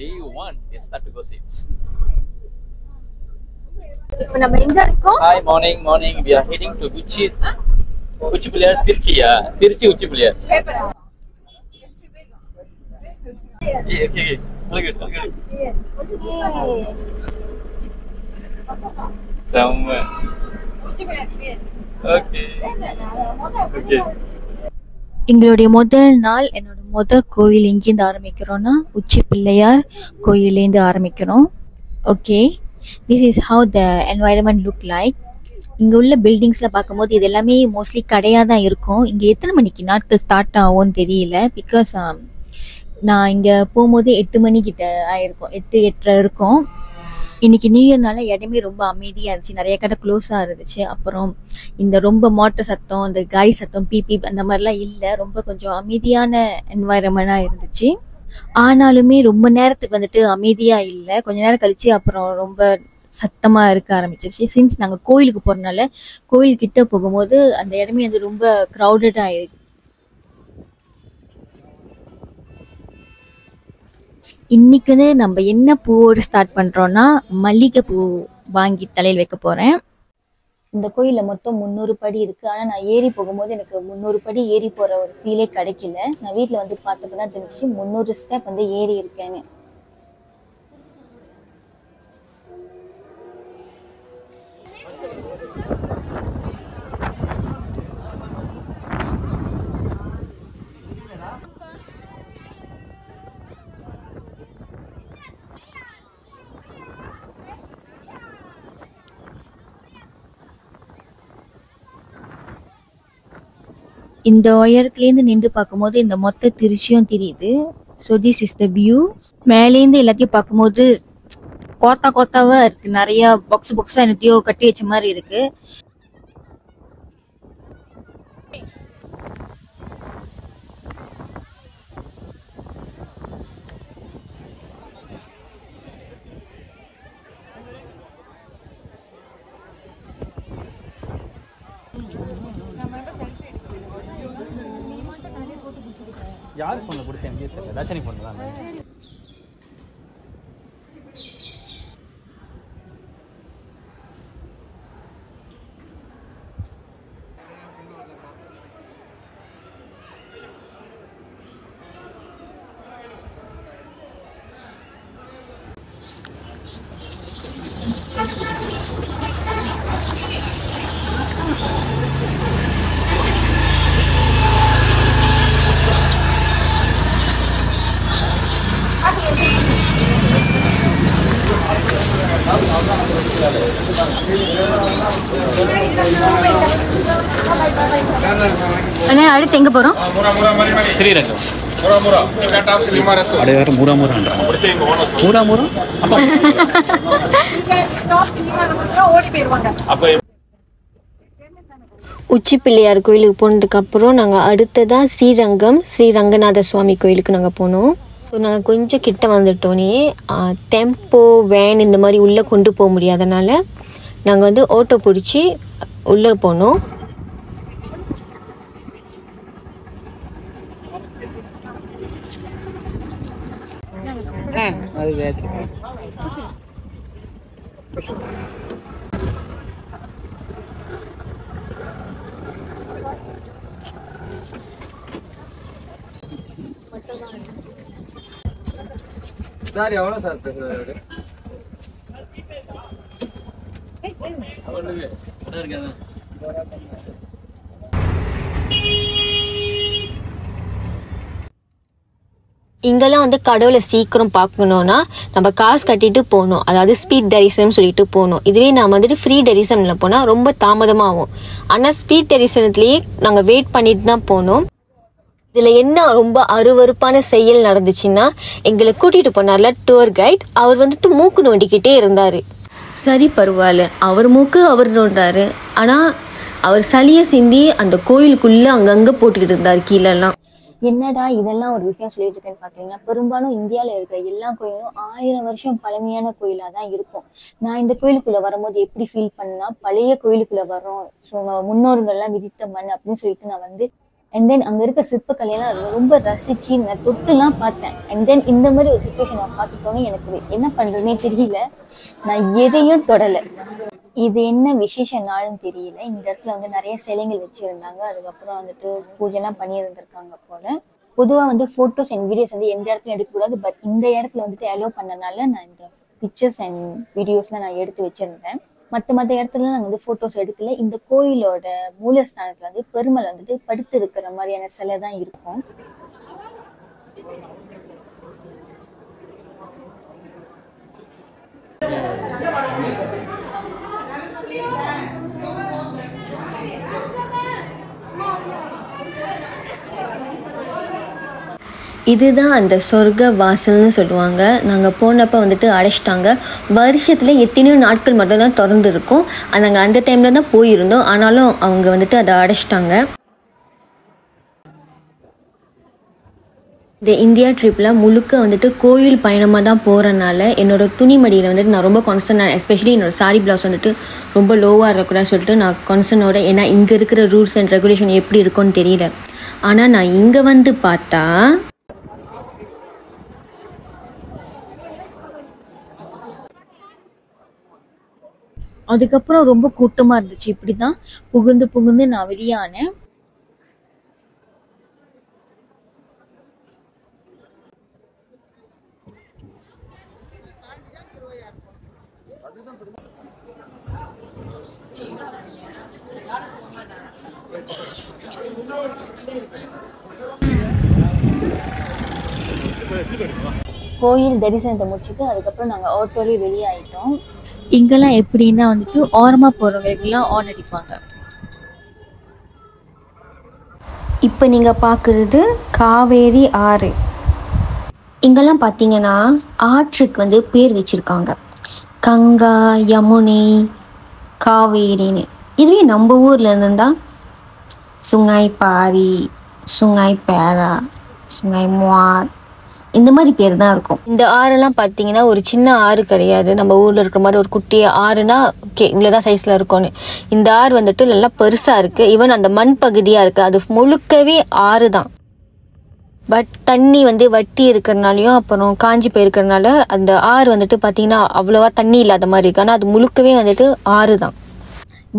Day 1, we start to gossips. இப்போ நம்ம எங்க இருக்கோம்? Hi, morning. We are heading to Uchi Pilliyar, Tirchi. Tirchi Uchi Pilliyar. Okay. Look at it. Somewhere. Okay. எங்களுடைய முதல் நாள் என்னோட கோயில் எங்கேருந்து ஆரம்பிக்கிறோம்னா உச்சி பிள்ளையார் கோயிலேருந்து ஆரம்பிக்கிறோம். Okay, this is how the environment look like. இங்கே உள்ள பில்டிங்ஸில் பார்க்கும்போது இது எல்லாமே மோஸ்ட்லி கடையாக தான் இருக்கும். இங்கே எத்தனை மணிக்கு நாட்கள் ஸ்டார்ட் ஆகும்னு தெரியல. பிகாஸ் நான் இங்கே போகும்போது 8 மணிக்கிட்ட ஆயிருக்கும், 8:30 இருக்கும். இன்னைக்கு நியூ இயர்னால இடமே ரொம்ப அமைதியாக இருந்துச்சு, நிறைய கடை க்ளோஸாக இருந்துச்சு. அப்புறம் இந்த ரொம்ப மோட்டர் சத்தம், இந்த காடி சத்தம், பிபி அந்த மாதிரிலாம் இல்லை. ரொம்ப கொஞ்சம் அமைதியான என்வாயரமெண்டாக இருந்துச்சு. ஆனாலுமே ரொம்ப நேரத்துக்கு வந்துட்டு அமைதியாக இல்லை. கொஞ்ச நேரம் கழிச்சு அப்புறம் ரொம்ப சத்தமாக இருக்க ஆரம்பிச்சிருச்சு. சின்ஸ் நாங்கள் கோயிலுக்கு போகிறதுனால கோயில்கிட்ட போகும்போது அந்த இடமே வந்து ரொம்ப க்ரௌடட் ஆயிடுச்சு. இன்னைக்கு வந்து நம்ம என்ன பூவோடு ஸ்டார்ட் பண்ணுறோன்னா மல்லிகை பூ வாங்கி தலையில் வைக்க போகிறேன். இந்த கோயிலில் மொத்தம் 300 படி இருக்குது. ஆனால் நான் ஏறி போகும்போது எனக்கு 300 படி ஏறி போகிற ஒரு ஃபீலே கிடைக்கல. நான் வீட்டில் வந்து பார்த்தப்ப தான் தெரிஞ்சிச்சு 300 ஸ்டெப் வந்து ஏறி இருக்கேன்னு. இந்த உயரத்துலேருந்து நின்று பார்க்கும்போது இந்த மொத்த திருச்சியும் தெரியுது. So this is the view. மேலேருந்து எல்லாத்தையும் பார்க்கும்போது கோத்தாவா இருக்கு. நிறைய பாக்ஸா என்னத்தையோ கட்டி வச்ச மாதிரி இருக்கு. யார் ஃபோனில் கொடுத்து எனக்கு தெரியல, தர்ஷினி ஃபோன் தான். அண்ணா அடுத்து எங்க போறோம்? ஸ்ரீரங்கம். உச்சி பிள்ளையார் கோயிலுக்கு போனதுக்கு அப்புறம் நாங்கள் அடுத்ததாக ஸ்ரீரங்கநாத சுவாமி கோயிலுக்கு நாங்கள் போனோம். ஸோ நாங்கள் கொஞ்சம் கிட்ட வந்துட்டோன்னே டெம்போ வேன் இந்த மாதிரி உள்ளே கொண்டு போக முடியாதனால நாங்கள் வந்து ஆட்டோ பிடிச்சி உள்ளே போனோம். சார் எவ்வளோ சார் பேசுறாரு? இங்கெல்லாம் வந்து கடவுளை சீக்கிரம் பார்க்கணுன்னா நம்ம காசு கட்டிட்டு போகணும், அதாவது ஸ்பீட் தரிசனம் சொல்லிட்டு போகணும். இதுவே நான் வந்துட்டு ஃப்ரீ தரிசனத்தில் போனால் ரொம்ப தாமதமாகும். ஆனால் ஸ்பீட் தரிசனத்துலேயே நாங்கள் வெயிட் பண்ணிட்டு தான் போனோம். இதில் என்ன ரொம்ப அருவருப்பான செயல் நடந்துச்சுன்னா, எங்களை கூட்டிகிட்டு போனார்ல டூர் கைட், அவர் வந்துட்டு மூக்கு நோண்டிக்கிட்டே இருந்தார். சரி பரவாயில்ல, அவர் மூக்கு அவர் நோண்டாரு, ஆனால் அவர் சளியை சிந்தி அந்த கோயிலுக்குள்ளே அங்கங்கே போட்டுக்கிட்டு இருந்தார் கீழெல்லாம். என்னடா இதெல்லாம் ஒரு விஷயம் சொல்லிட்டு இருக்கேன்னு பார்க்குறீங்கன்னா, பெரும்பாலும் இந்தியாவில் இருக்கிற எல்லா கோயிலும் 1000 வருஷம் பழமையான கோயிலாக தான் இருக்கும். நான் இந்த கோயிலுக்குள்ளே வரும்போது எப்படி ஃபீல் பண்ணா, பழைய கோயிலுக்குள்ளே வரோம், ஸோ முன்னோர்கள்லாம் விதித்த மண் அப்படின்னு சொல்லிட்டு நான் வந்து அண்ட் தென் அங்கே இருக்க சிற்பக்கலையெல்லாம் ரொம்ப ரசித்து நான் தொட்டுலாம் பார்த்தேன். அண்ட் தென் இந்த மாதிரி ஒரு சுச்சுவேஷன் நான் பார்த்துட்டோன்னே எனக்கு என்ன பண்ணுறதுனே தெரியல, நான் எதையும் தொடலை. இது என்ன விசேஷ நாள்னு தெரியல. இந்த இடத்துல வந்து நிறைய சிலைகள் வச்சுருந்தாங்க, அதுக்கப்புறம் வந்துட்டு பூஜைலாம் பண்ணியிருந்திருக்காங்க போல். பொதுவாக வந்து ஃபோட்டோஸ் அண்ட் வீடியோஸ் வந்து எந்த இடத்துல எடுக்கக்கூடாது, பட் இந்த இடத்துல வந்துட்டு அலோவ் பண்ணனால நான் இந்த பிக்சர்ஸ் அண்ட் வீடியோஸ்லாம் நான் எடுத்து வச்சுருந்தேன். மற்ற இடத்துல நாங்கள் வந்து ஃபோட்டோஸ் எடுக்கல. இந்த கோயிலோட மூலஸ்தானத்தில் வந்து பெருமாள் வந்துட்டு படுத்து இருக்கிற மாதிரியான சிலை தான் இருக்கும். இதுதான் அந்த சொர்க்க வாசல்னு சொல்லுவாங்க. நாங்கள் போனப்போ வந்துட்டு அடைச்சிட்டாங்க. வருஷத்தில் எத்தனையோ நாட்கள் மட்டும்தான் திறந்து இருக்கும். நாங்கள் அந்த டைமில் தான் போயிருந்தோம், ஆனாலும் அவங்க வந்துட்டு அதை அடைச்சிட்டாங்க. இந்த இந்தியா ட்ரிப்பில் முழுக்க வந்துட்டு கோயில் பயணமாக தான் போகிறனால என்னோடய துணிமடியில் வந்துட்டு நான் ரொம்ப கான்சர்ன், எஸ்பெஷலி என்னோடய சாரி ப்ளவுஸ் வந்துட்டு ரொம்ப லோவாக இருக்கக்கூடாதுன்னு சொல்லிட்டு நான் கான்சர்னோட, ஏன்னா இங்கே இருக்கிற ரூல்ஸ் அண்ட் ரெகுலேஷன் எப்படி இருக்கும்னு தெரியல. ஆனால் நான் இங்கே வந்து பார்த்தா அதுக்கப்புறம் ரொம்ப கூட்டமாக இருந்துச்சு. இப்படி தான் புகுந்து நான் வெளியானேன். கோயில் தரிசனத்தை முடிச்சுட்டு அதுக்கப்புறம் நாங்கள் ஆட்டோலேயே வெளியே ஆகிட்டோம். இங்கெல்லாம் எப்படின்னா வந்துட்டு ஓரமாக போகிறவங்களுக்கெல்லாம் ஆன் அடிப்பாங்க. இப்போ நீங்கள் பார்க்குறது காவேரி ஆறு. இங்கெல்லாம் பார்த்தீங்கன்னா ஆற்றுக்கு வந்து பேர் வச்சுருக்காங்க, கங்கா, யமுனை, காவேரின்னு. இதுவே நம்ம ஊரில் இருந்தால் சுங்காய் பாரி, சுங்காய் பேரா, சுங்காய் முவார், இந்த மாதிரி பேர் தான் இருக்கும். இந்த ஆறுலாம் பார்த்தீங்கன்னா ஒரு சின்ன ஆறு கிடையாது, நம்ம ஊரில் இருக்கிற மாதிரி ஒரு குட்டி ஆறுனா ஓகே இவ்வளோதான் சைஸில் இருக்கும்னு. இந்த ஆறு வந்துட்டு நல்லா பெருசாக இருக்குது. ஈவன் அந்த மண் பகுதியாக இருக்குது, அது முழுக்கவே ஆறு தான். பட் தண்ணி வந்து வட்டி இருக்கிறனாலையும் அப்புறம் காஞ்சி போயிருக்கிறதுனால அந்த ஆறு வந்துட்டு பார்த்தீங்கன்னா அவ்வளோவா தண்ணி இல்லாத மாதிரி இருக்கு. ஆனால் அது முழுக்கவே வந்துட்டு ஆறு தான்.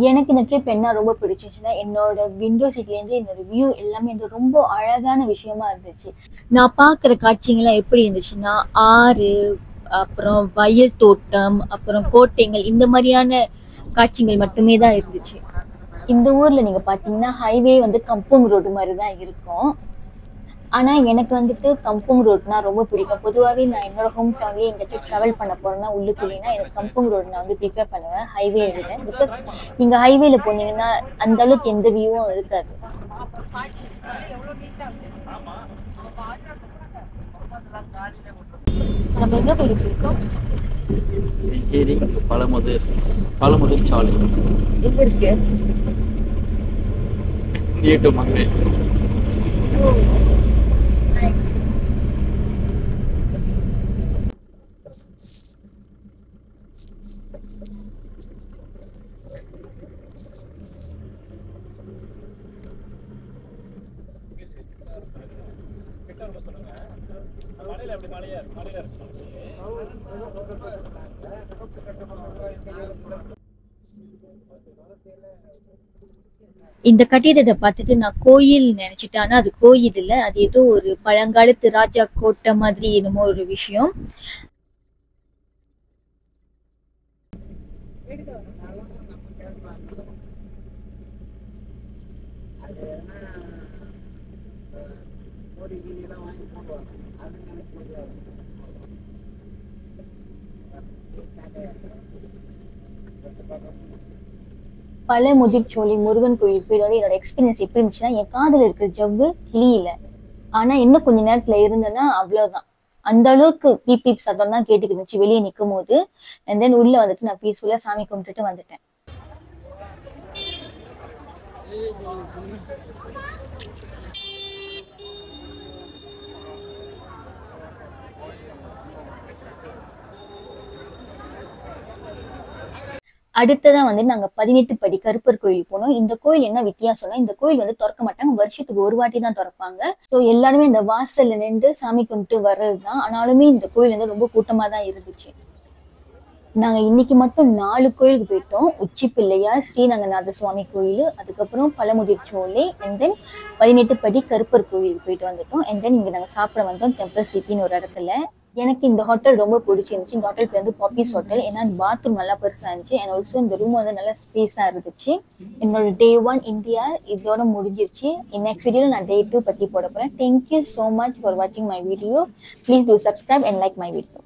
எனக்கு இந்த ட்ரிப் என்ன ரொம்ப பிடிச்சிச்சுன்னா, என்னோட விண்டோ சீட்லேருந்து என்னோட வியூ எல்லாமே வந்து ரொம்ப அழகான விஷயமா இருந்துச்சு. நான் பார்க்குற காட்சிங்கள்லாம் எப்படி இருந்துச்சுன்னா, ஆறு, அப்புறம் வயல் தோட்டம், அப்புறம் கோட்டைகள், இந்த மாதிரியான காட்சிகள் மட்டுமே தான் இருந்துச்சு. இந்த ஊரில் நீங்கள் பார்த்தீங்கன்னா ஹைவே வந்து கம்புங் ரோடு மாதிரி தான் இருக்கும். ஆனால் எனக்கு வந்துட்டு கம்புங் ரோட்னா ரொம்ப பிடிக்கும். பொதுவாகவே நான் என்னோட ஹோம் டவுன்லேயே எங்கேயாச்சும் ட்ராவல் பண்ண போகிறேன்னா உள்ளுக்குள்ளேனா எனக்கு கம்புங் ரோடு நான் வந்து ப்ரிஃபர் பண்ணுவேன் ஹைவே விட. பிகாஸ் நீங்கள் ஹைவேல போனீங்கன்னா அந்த அளவுக்கு எந்த வியூவும் இருக்காது. நம்ம எங்கே போயிட்டு இருக்கோம்? பழமுதிர் சாலை எங்கே இருக்கு? இந்த கட்டிடத்தை பார்த்துட்டு நான் கோயில் நினைச்சிட்டேன். ஆனா அது கோயில் இல்ல, அது ஏதோ ஒரு பழங்காலத்து ராஜா கோட்டை மாதிரி என்னமோ ஒரு விஷயம். பழமுதிர்ச்சோலை முருகன் கோயில் பேர் வந்து என்னோட எக்ஸ்பீரியன்ஸ் எப்படி இருந்துச்சுன்னா, என் காதுல இருக்கிற ஜவ்வு கிளியில, ஆனா இன்னும் கொஞ்ச நேரத்துல இருந்தேன்னா அவ்வளவுதான். அந்த அளவுக்கு பீப் பீப் சத்தம் தான் கேட்டுக்கு இருந்துச்சு வெளியே நிற்கும் போது. அண்ட் தென் உள்ள வந்துட்டு நான் பீஸ்ஃபுல்லா சாமி கும்பிட்டுட்டு வந்துட்டேன். அடுத்ததான் வந்து நாங்க 18 படி கருப்பர் கோயில் போனோம். இந்த கோயில் என்ன வித்தியாசம்னா, இந்த கோயில் வந்து திறக்க மாட்டாங்க, வருஷத்துக்கு ஒரு வாட்டி தான் திறப்பாங்க. ஸோ எல்லாருமே இந்த வாசல்ல நின்று சாமி கும்பிட்டு வர்றதுதான். ஆனாலுமே இந்த கோயில் வந்து ரொம்ப கூட்டமா தான் இருந்துச்சு. நாங்க இன்னைக்கு மட்டும் 4 கோயிலுக்கு போயிட்டோம். உச்சி பிள்ளையார், ஸ்ரீரங்கநாத சுவாமி கோயில், அதுக்கப்புறம் பழமுதிர் சோலை, அண்ட் தென் 18 படி கருப்பர் கோயிலுக்கு போயிட்டு வந்துட்டோம். அண்ட் தென் இங்க நாங்க சாப்பிட வந்தோம் டெம்பிள் சிட்டின்னு ஒரு இடத்துல. எனக்கு இந்த ஹோட்டல் ரொம்ப பிடிச்சிருந்துச்சு. இந்த ஹோட்டல் பேர் வந்து பாப்பீஸ் ஹோட்டல். ஏன்னா பாத்ரூம் நல்லா பெருசா இருந்துச்சு. அண்ட் ஆல்சோ இந்த ரூம் வந்து நல்லா ஸ்பேஸா இருந்துச்சு. என்னோட Day 1 இந்தியா இதோட முடிஞ்சிருச்சு. நெக்ஸ்ட் வீடியோல நான் Day 2 பத்தி போட போறேன். தேங்க்யூ ஸோ மச் ஃபார் வாட்சிங் my video. Please do subscribe and like my video.